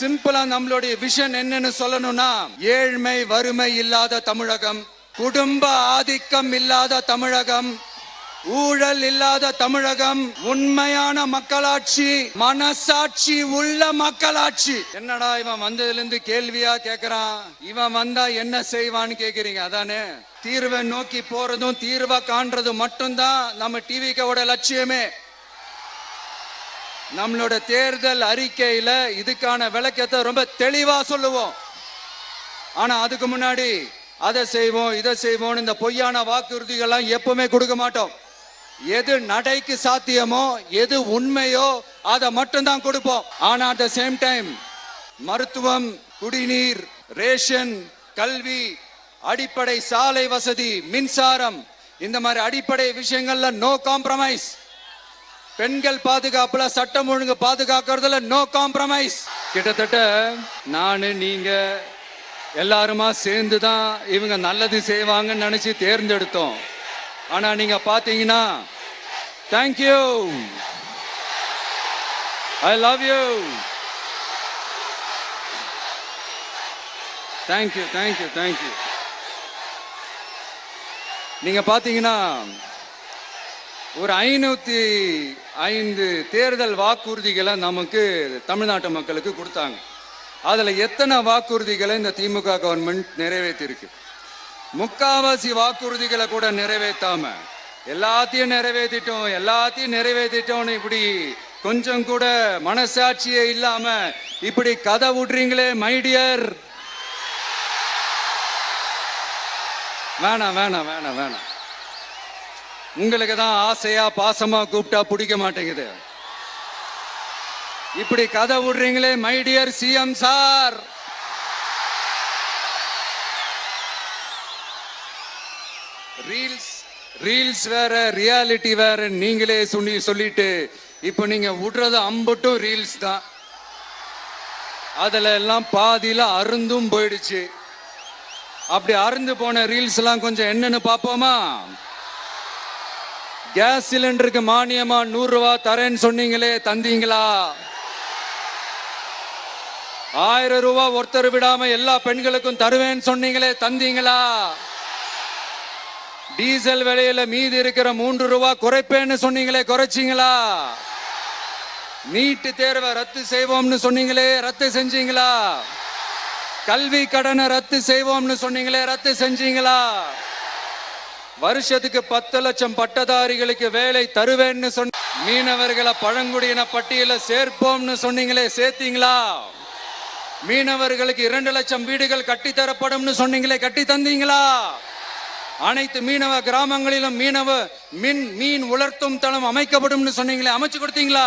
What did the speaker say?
சிம்பிளா நம்மளுடைய விஷன் என்னன்னு சொல்லணும்னா, ஏழ்மை வறுமை இல்லாத தமிழகம், குடும்ப ஆதிக்கம் இல்லாத தமிழகம், ஊழல் இல்லாத தமிழகம், உண்மையான மக்களாட்சி, மனசாட்சி உள்ள மக்களாட்சி. என்னடா இவன் வந்ததுல இருந்து கேள்வியா கேக்குறான், இவன் வந்தா என்ன செய்வான்னு கேக்குறீங்க. அதானே தீர்வை நோக்கி போறதும் தீர்வை காண்றதும் மட்டும்தான் நம்ம டிவிக்கோட லட்சியமே. நம்மளோட தேர்தல் அறிக்கையில இதுக்கான விளக்கத்தை ரொம்ப தெளிவா சொல்லுவோம். ஆனா அதுக்கு முன்னாடி அதை செய்வோம் இதை செய்வோம் இந்த பொய்யான வாக்குறுதிகள்லாம் எப்பவுமே கொடுக்க மாட்டோம். எது நடைக்கு சாத்தியமோ எது உண்மையோ அதை மட்டும்தான் கொடுப்போம். ஆனா அட் த சேம் டைம் மருத்துவம், குடிநீர், ரேஷன், கல்வி, அடிப்படை சாலை வசதி, மின்சாரம், இந்த மாதிரி அடிப்படை விஷயங்கள்ல நோ காம்ப்ரமைஸ். பெண்கள் பாதுகாப்புல, சட்டம் ஒழுங்கு பாதுகாக்கிறதுல நோ காம்ப்ரமைஸ். கிட்டத்தட்ட நானு நீங்க எல்லாருமா சேர்ந்துதான் இவங்க நல்லது செய்வாங்கன்னு நினைச்சு தேர்ந்தெடுத்தோம். ஆனா நீங்க பாத்தீங்கன்னா, thank you, I love you, thank you thank you thank you. நீங்க பாத்தீங்கன்னா ஒரு 505 தேர்தல் வாக்குறுதிகளை நமக்கு தமிழ்நாட்டு மக்களுக்கு கொடுத்தாங்க. அதுல எத்தனை வாக்குறுதிகளை இந்த திமுக கவர்மெண்ட் நிறைவேற்றிருக்கு? முக்காவாசி வாக்குறுதிகளை கூட நிறைவேற்றாம எல்லாத்தையும் நிறைவேற்றிட்டோம் இப்படி கொஞ்சம் கூட மனசாட்சியே இல்லாம இப்படி கதை விடுறீங்களே மை டியர். வேணாம் வேணாம் வேணாம் வேணாம். உங்களுக்கு தான் ஆசையா பாசமா கூப்பிட்டா பிடிக்க மாட்டேங்குது. இப்படி கதை விடுறீங்களே my dear CM sir. Reels வேற, ரியாலிட்டி வேற நீங்களே சொல்லிட்டு இப்ப நீங்க விடுறது அம்பட்டும் ரீல்ஸ் தான். அதுல எல்லாம் பாதியில அருந்தும் போயிடுச்சு. அப்படி அருந்து போன ரீல்ஸ் எல்லாம் கொஞ்சம் என்னன்னு பாப்போமா? கேஸ் சிலிண்டருக்கு மானியமா 100 ரூபாய் தரேன்னு சொன்னீங்களே, தந்தீங்களா? 1000 ரூபாய் ஒருத்தர் விடாம எல்லா பெண்களுக்கும் தருவேன்னு சொன்னீங்களே, தந்தீங்களா? டீசல் விலையில மீதி இருக்கிற 3 ரூபாய் குறைப்பேன்னு சொன்னீங்களே, குறைச்சிங்களா? நீட்டு தேர்வை ரத்து செய்வோம்னு சொன்னீங்களே, ரத்து செஞ்சீங்களா? கல்வி கடனை ரத்து செய்வோம்னு சொன்னீங்களே, ரத்து செஞ்சீங்களா? வருஷத்துக்கு 10 லட்சம் பட்டதாரிகளுக்கு வேலை தருவேன்னு சொன்ன மீனவர்களை பழங்குடியின பட்டியல சேர்ப்போம்னு சொன்னீங்களே, சேர்த்தீங்களா? மீனவர்களுக்கு 2 லட்சம் வீடுகள் கட்டி தரப்படும்னு சொன்னீங்களே, கட்டி தந்தீங்களா? அனைத்து மீனவ கிராமங்களிலும் மீன் உலர்த்தும் தளம் அமைக்கப்படும் சொன்னீங்களே, அமைச்சு கொடுத்தீங்களா?